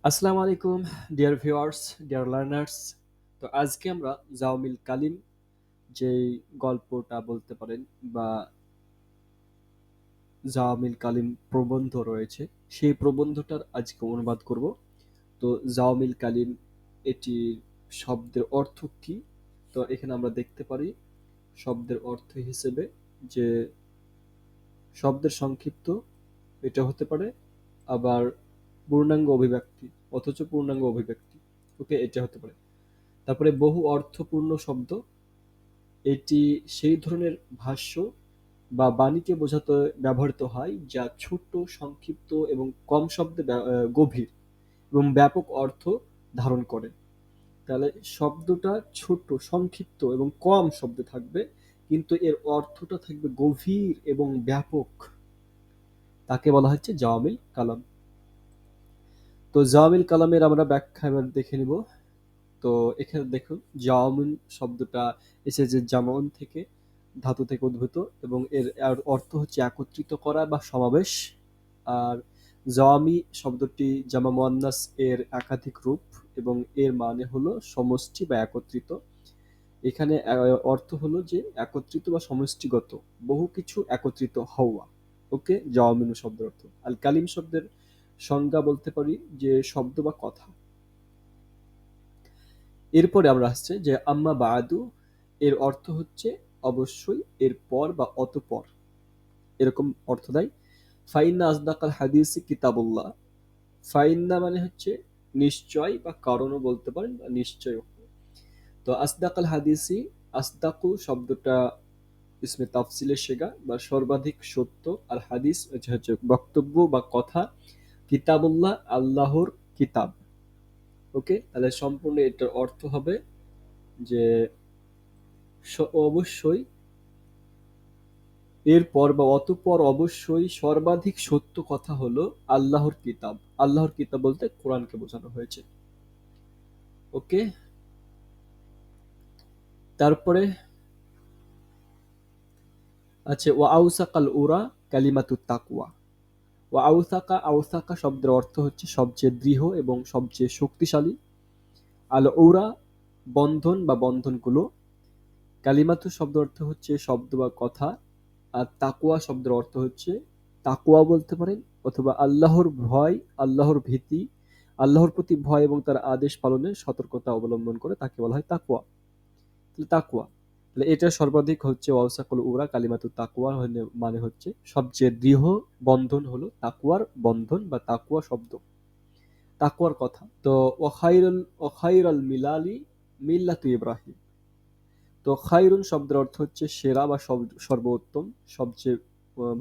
আসসালামু আলাইকুম dear viewers, dear learners. তো আজকে আমরা জাওমিল কালিম যেই গল্পটা বলতে পারেন বা জাওমিল কালিম প্রবন্ধ রয়েছে, সেই প্রবন্ধটার আজকে অনুবাদ করব। তো জাওমিল কালিম এটি শব্দের অর্থ কি? তো এখানে আমরা দেখতে পারি শব্দের অর্থ হিসেবে যে শব্দের সংক্ষিপ্ত এটা হতে পারে, আবার পূর্ণাঙ্গ অভিব্যক্তি অথচ পূর্ণাঙ্গ অভিব্যক্তি, ওকে, এটা হতে পারে। তারপরে বহু অর্থপূর্ণ শব্দ, এটি সেই ধরনের ভাষ্য বা বাণীকে বোঝাতে ব্যবহৃত হয় যা ছোট, সংক্ষিপ্ত এবং কম শব্দে গভীর এবং ব্যাপক অর্থ ধারণ করে। তাহলে শব্দটা ছোট, সংক্ষিপ্ত এবং কম শব্দে থাকবে, কিন্তু এর অর্থটা থাকবে গভীর এবং ব্যাপক। তাকে বলা হচ্ছে জাওয়ামিল কালাম। তো জাওয়ামিল কালামের আমরা ব্যাখ্যা এবার দেখে নিব। তো এখানে দেখুন, জাওয়ামিন শব্দটা এসেছে জামন থেকে, ধাতু থেকে উদ্ভূত, এবং এর এর অর্থ হচ্ছে একত্রিত করা বা সমাবেশ। আর জাওয়ামি শব্দটি জামা মুয়ান্নাস এর একাধিক রূপ, এবং এর মানে হলো সমষ্টি বা একত্রিত। এখানে অর্থ হলো যে একত্রিত বা সমষ্টিগত, বহু কিছু একত্রিত হওয়া। ওকে, জাওয়ামিন শব্দের অর্থ। আল কালিম শব্দের সংজ্ঞা বলতে পারি যে শব্দ বা কথা। এরপরে আমরা আসছে যে আম্মা বাদু, এর অর্থ হচ্ছে অবশ্যই, এরপর বা অতঃপর, এরকম অর্থ দেয়। ফাইন্না আসদাকাল হাদিসি কিতাবুল্লাহ, ফাইন্না মানে হচ্ছে নিশ্চয় বা কারণও বলতে পারেন বা নিশ্চয়। তো আসদাকাল হাদিসি, আসদাকু শব্দটা ইসমে তাফসিলের শেগা বা সর্বাধিক সত্য, আর হাদিস হচ্ছে হচ্ছে বক্তব্য বা কথা, কিতাবুল্লাহ আল্লাহর কিতাব। ওকে, তাহলে সম্পূর্ণ এটার অর্থ হবে যে অবশ্যই, এরপর বা অতঃপর অবশ্যই সর্বাধিক সত্য কথা হলো আল্লাহর কিতাব। আল্লাহর কিতাব বলতে কোরআনকে বোঝানো হয়েছে। ওকে, তারপরে আছে ওয়া আউসাকাল উরা কালিমাতুত তাকওয়া। ওয়া আউসাকা, আউসাকা শব্দের অর্থ হচ্ছে সবচেয়ে দৃঢ় এবং সবচেয়ে শক্তিশালী। আল উরা বন্ধন বা বন্ধনগুলো। কালিমাতু শব্দের অর্থ হচ্ছে শব্দ বা কথা। আর তাকওয়া শব্দের অর্থ হচ্ছে, তাকওয়া বলতে পারেন, অথবা আল্লাহর ভয়, আল্লাহর ভীতি, আল্লাহর প্রতি ভয় এবং তার আদেশ পালনে সতর্কতা অবলম্বন করে তাকে বলা হয় তাকওয়া। তাহলে তাকওয়া, তাহলে এটা সর্বাধিক হচ্ছে ওয়াসাকুল উরা কালিমাতু তাকওয়া, মানে হচ্ছে সবচেয়ে দৃঢ় বন্ধন হলো তাকওয়ার বন্ধন বা তাকওয়া শব্দ, তাকওয়ার কথা। তো ওখাইরুল মিলালি মিল্লাতু ইব্রাহিম। তো খাইরুন শব্দের অর্থ হচ্ছে সেরা বা সর্বোত্তম, সবচেয়ে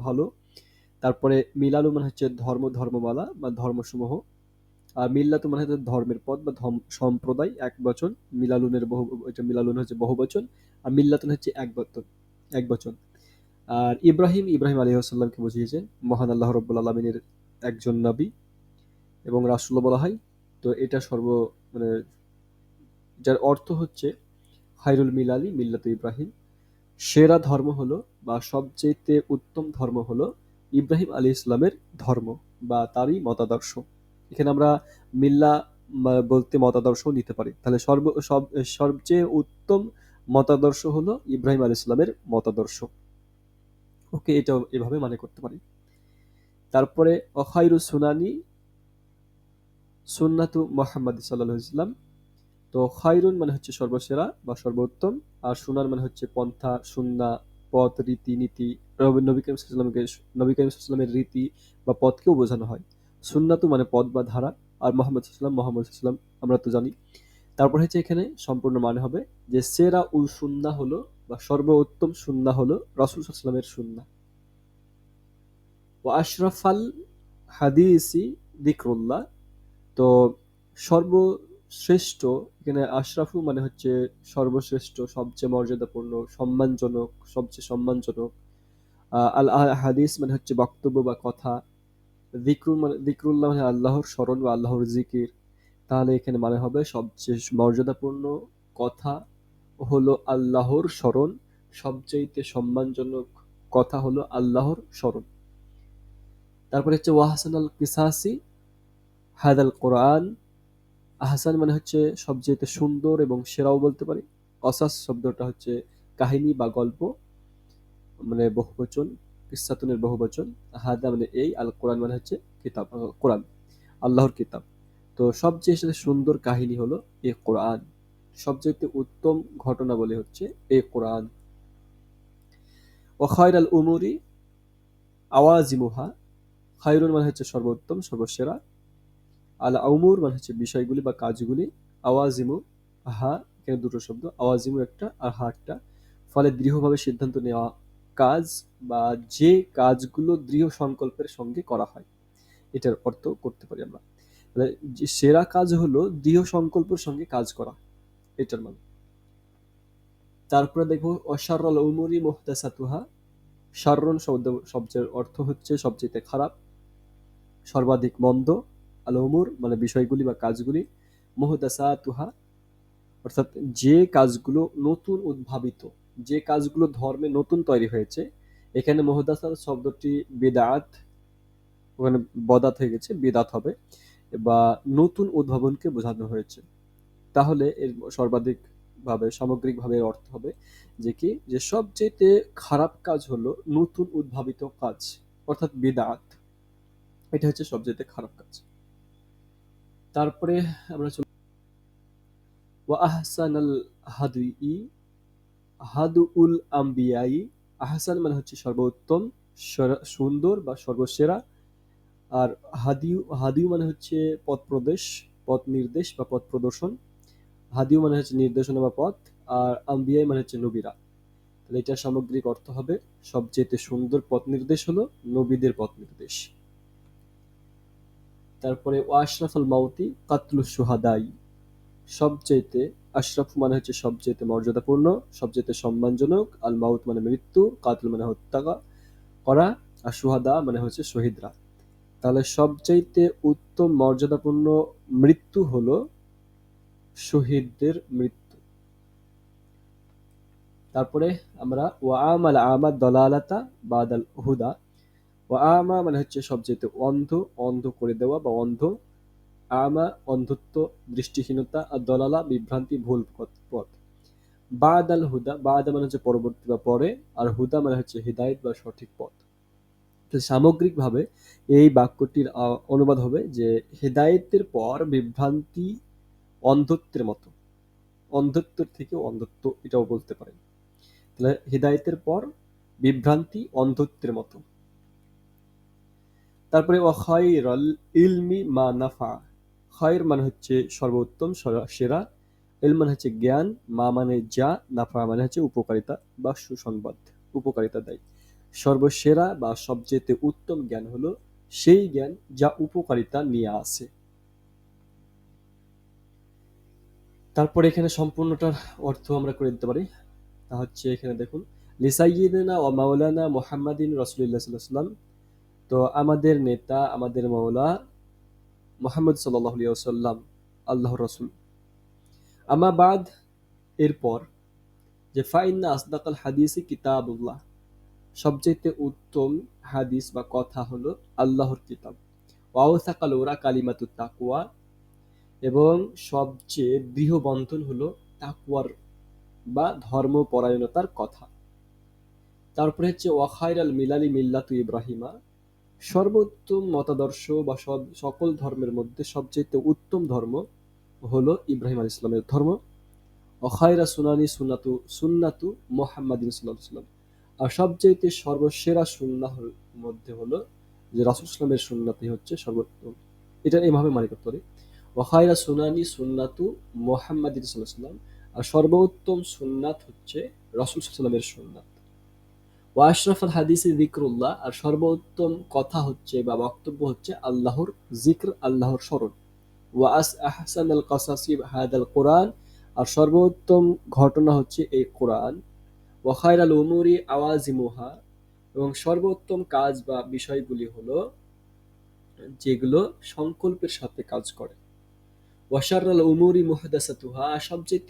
ভালো। তারপরে মিলালু মানে হচ্ছে ধর্ম, ধর্মমালা বা ধর্মসমূহ। আর মিল্লাতু মানে হচ্ছে ধর্মের পথ বা সম্প্রদায়, এক বচন। মিলালুনের বহু, এটা মিলালুন হচ্ছে বহু বচন, আর মিল্লাতুন হচ্ছে এক বচন, এক বচন। আর ইব্রাহিম, ইব্রাহিম আলাইহিস সালামকে বুঝিয়েছেন মহান আল্লাহ রাব্বুল আলামিনের একজন নবী এবং রাসূল বলা হয়। তো এটা মানে যার অর্থ হচ্ছে খায়রুল মিলালি মিল্লাতু ইব্রাহিম, সেরা ধর্ম হলো বা সবচেয়ে উত্তম ধর্ম হলো ইব্রাহিম আলাইহিস সালামের ধর্ম বা তারই মতাদর্শ। এখানে আমরা মিল্লা বলতে মতাদর্শ নিতে পারি। তাহলে সবচেয়ে উত্তম মতাদর্শ হলো ইব্রাহিম আলাইহিস সালামের মতাদর্শ। ওকে, এটা এভাবে মানে করতে পারি। তারপরে অখাইরু সুনানি সুন্নাতু মুহাম্মদ সাল্লাল্লাহু আলাইহি ওয়াসাল্লাম। তো খায়রুন মানে হচ্ছে সর্বসেরা বা সর্বোত্তম, আর সুনান মানে হচ্ছে পন্থা, সুন্নাহ, পথ, রীতি, নীতি। নবী করিম সাল্লাল্লাহু আলাইহি ওয়াসাল্লামকে, নবী করিম সাল্লাল্লাহু আলাইহি ওয়াসাল্লামের রীতি বা পথকেও বোঝানো হয়। সুন্নাতু মানে পথ বা ধারা, আর মুহাম্মদ সাল্লাল্লাহু আলাইহি ওয়াসাল্লাম আমরা তো জানি। তারপর হচ্ছে এখানে সম্পূর্ণ মানে হবে যে সেরা উল সুন্নাহ হলো বা সর্বোত্তম সুন্নাহ হলো রাসূল সাল্লাল্লাহু আলাইহি ওয়াসাল্লামের সুন্নাহ। ওয়া আশরাফাল হাদিসি যিকরুল্লাহ। তো সর্বশ্রেষ্ঠ, এখানে আশরাফু মানে হচ্ছে সর্বশ্রেষ্ঠ, সবচেয়ে মর্যাদাপূর্ণ, সম্মানজনক, সবচেয়ে সম্মানজনক। আল হাদিস মানে হচ্ছে বক্তব্য বা কথা। যিকরুল্লাহ মানে আল্লাহর স্মরণ বা আল্লাহর জিকির। তাহলে এখানে মানে হবে সবচেয়ে মর্যাদাপূর্ণ কথা হলো আল্লাহর স্মরণ, সবচাইতে সম্মানজনক কথা হলো আল্লাহর স্মরণ। তারপরে হচ্ছে ওয়াহসানাল কিসাসি হাদাল কোরআন, আহসান মানে হচ্ছে সবচেয়ে সুন্দর এবং সেরাও বলতে পারি। কসাস শব্দটা হচ্ছে কাহিনী বা গল্প, মানে বহুবচন, কিসসাতুনের বহুবচন। হাদা মানে এই, আল কোরআন মানে হচ্ছে কিতাব, কোরআন আল্লাহর কিতাব। তো সবচেয়ে সুন্দর কাহিনী হলো এই কোরআন, সবচেয়ে উত্তম ঘটনাবলী হচ্ছে এই কোরআন। ও খায়রাল উমুরি আওয়াজিমুহা, খায়রুন মানে হচ্ছে সর্বোত্তম সর্বসেরা, আল উমুর মানে হচ্ছে বিষয়গুলি বা কাজগুলি, আওয়াজিমু, হা, এখানে দুটো শব্দ, আওয়াজিমু একটা আর হা একটা, ফলে দৃঢ়ভাবে সিদ্ধান্ত নেওয়া কাজ বা যে কাজগুলো দৃঢ় সংকল্পের সঙ্গে করা হয়, এটার অর্থ করতে পারি আমরা। তাহলে যে সেরা কাজ হলো দৃঢ় সংকল্পের সঙ্গে কাজ করা, এটার মানে। তারপরে দেখবো অশাররুল উমুরি মুহদাসাতুহা, শাররুন শব্দ শব্দের অর্থ হচ্ছে সবচেয়ে খারাপ, সর্বাধিক মন্দ, আল উমুর মানে বিষয়গুলি বা কাজগুলি, মুহদাসাতুহা অর্থাৎ যে কাজগুলো নতুন উদ্ভাবিত, যে কাজগুলো ধর্মে নতুন তৈরি হয়েছে। এখানে মুহদাসাত শব্দটি বিদআত, ওখানে বদাত হয়ে গেছে, বিদাত হবে, বা নতুন উদ্ভাবনকে বোঝানো হয়েছে। তাহলে এর সর্বাধিক ভাবে সামগ্রিক ভাবে এর অর্থ হবে যে কি, যে সবচেয়ে খারাপ কাজ হলো নতুন উদ্ভাবিত কাজ, অর্থাৎ বিদআত, এটা হচ্ছে সবচেয়ে খারাপ কাজ। তারপরে আমরা চলে ওয়া আহসানাল হাদী হাদুউল আম্বিয়াই, আহসান মানে হচ্ছে সর্বোত্তম, সুন্দর বা সর্বসেরা। আর হাদিউ, হাদিউ মানে হচ্ছে পথ প্রদেশ, পথ নির্দেশ বা পথ প্রদর্শন। হাদিউ মানে হচ্ছে নির্দেশনা বা পথ। আর আম্বিয়াই মানে হচ্ছে নবীরা। তাহলে এটার সামগ্রিক অর্থ হবে সবচেয়ে সুন্দর পথ নির্দেশ হলো নবীদের পথ নির্দেশ। তারপরে ও আশরাফুল মাউতি কাতলুস সুহাদাই, সবচেয়ে আশরাফ মানে হচ্ছে সবচেয়ে মর্যাদাপূর্ণ, সবচেয়ে সম্মানজনক, আল মাউত মানে মৃত্যু, কাতল মানে হত্যা করা, আর সুহাদা মানে হচ্ছে শহীদরা। তাহলে সবচাইতে উত্তম মর্যাদাপূর্ণ মৃত্যু হলো শহীদদের মৃত্যু। তারপরে আমরা ওয়া আমাল আমাদ দলালাতা বাদাল হুদা, ওয়া আমা মানে হচ্ছে সবচেয়ে অন্ধ, অন্ধ করে দেওয়া বা অন্ধ, আমা অন্ধত্ব, দৃষ্টিহীনতা, আর দলালা বিভ্রান্তি, ভুল পথ। বাদাল হুদা, বাদা মানে হচ্ছে পরবর্তী বা পরে, আর হুদা মানে হচ্ছে হিদায়াত বা সঠিক পথ। তো সামগ্রিকভাবে এই বাক্যটির অনুবাদ হবে যে হেদায়েতের পর বিভ্রান্তি অন্ধত্বের মতো, অন্ধত্বের থেকে অন্ধত্ব এটাও বলতে পারেন। তাহলে হেদায়েতের পর বিভ্রান্তি অন্ধত্বের মতো। তারপরে ওয়া খায়রাল ইলমি মা নাফা, খায়র মানে হচ্ছে সর্বোত্তম সেরা, ইলম মানে হচ্ছে জ্ঞান, মা মানে যা, নাফা মানে হচ্ছে উপকারিতা বা সুসংবাদ, উপকারিতা দেয়। সর্বসেরা বা সবচেয়ে উত্তম জ্ঞান হলো সেই জ্ঞান যা উপকারিতা নিয়ে আসে। তারপরে এখানে সম্পূর্ণটার অর্থ আমরা করে দিতে পারি। তা হচ্ছে এখানে দেখুন, লিসাইয়িদিনা ওয়া মাওলানা মুহাম্মাদিন রাসূলুল্লাহ সাল্লাল্লাহু আলাইহি ওয়াসাল্লাম, তো আমাদের নেতা, আমাদের মাওলা মুহাম্মদ সাল্লাল্লাহু আলাইহি ওয়াসাল্লাম, আল্লাহর রাসূল। আম্মা বাদ, এরপর, যে ফাইন্না আসদাকাল হাদিসি কিতাবুল্লাহ, সবচেয়ে উত্তম হাদিস বা কথা হলো আল্লাহর কিতাব। ওয়াউসাকাল ওরা কালিমাতুত তাকওয়া, এবং সবচেয়ে দৃঢ় বন্ধন হলো তাকওয়ার বা ধর্মপরায়ণতার কথা। তারপরে হচ্ছে ওয়াখাইরাল মিলালি মিল্লাতু ইব্রাহিমা, সর্বোত্তম মতাদর্শ বা সকল ধর্মের মধ্যে সবচেয়ে উত্তম ধর্ম হলো ইব্রাহিম আলাইহিস সালামের ধর্ম। ওয়াখাইরা সুনানি সুন্নাতু সুন্নাতু মুহাম্মাদিন সাল্লাল্লাহু আলাইহি ওয়াসাল্লাম, আর সবচেয়ে সর্বসেরা সুন্নাহর মধ্যে হলো যে রাসূল সাল্লাল্লাহু আলাইহি ওয়াসাল্লামের সুন্নাতই হচ্ছে সর্বোত্তম। এটা এইভাবে মানে করতে পারি, ওয়াখাইরা সুনানি সুন্নাতু মুহাম্মাদিন সাল্লাল্লাহু আলাইহি ওয়াসাল্লাম, আর সর্বোত্তম সুন্নাত হচ্ছে রাসূল সাল্লাল্লাহু আলাইহি ওয়াসাল্লামের সুন্নাত। ওয়া আশরাফুল হাদিসি যিকরুল্লাহ, আর সর্বোত্তম কথা হচ্ছে বা বক্তব্য হচ্ছে আল্লাহর যিকর, আল্লাহর স্মরণ। ওয়া আহসানুল কাসাসি হাদাল কোরআন, আর সর্বোত্তম ঘটনা হচ্ছে এই কোরআন। ওয়া খায়রাল উমুরি আওয়াজিমুহা, এবং সর্বোত্তম কাজ বা বিষয়গুলি হলো যেগুলো সংকল্পের সাথে কাজ করে। ওয়া শাররাল উমুরি মুহদাসাতুহা, সবচেয়ে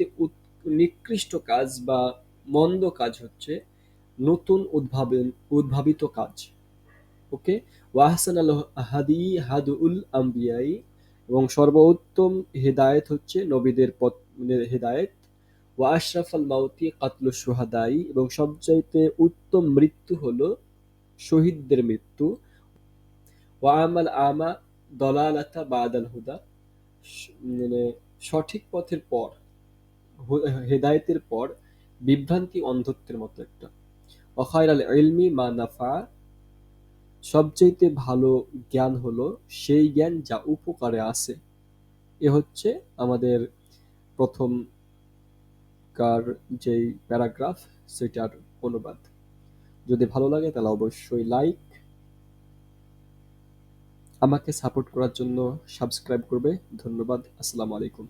নিকৃষ্ট কাজ বা মন্দ কাজ হচ্ছে নতুন উদ্ভাবিত কাজ। ওকে। ওয়া আহসানাল হাদি হাদুল আম্বিয়াই, এবং সর্বোত্তম হেদায়েত হচ্ছে নবীদের পথ হেদায়েত। ওয়া আশরাফাল মাউতি কাতলুশ শুহাদাই, এবং সবচাইতে উত্তম মৃত্যু হলো শহীদদের মৃত্যু। ওয়া আমাল আমা দলালাতা বাদাল হুদা, মানে সঠিক পথের পর, হেদায়েতের পর বিভ্রান্তি অন্ধত্বের মতো একটা। ওয়া খায়রাল ইলমি মা নাফা, সবচাইতে ভালো জ্ঞান হলো সেই জ্ঞান যা উপকারে আসে। এ হচ্ছে আমাদের প্রথমকার যেই প্যারাগ্রাফ, সেটার অনুবাদ। যদি ভালো লাগে তাহলে অবশ্যই লাইক, আমাকে সাপোর্ট করার জন্য সাবস্ক্রাইব করবে। ধন্যবাদ। আসসালামু আলাইকুম।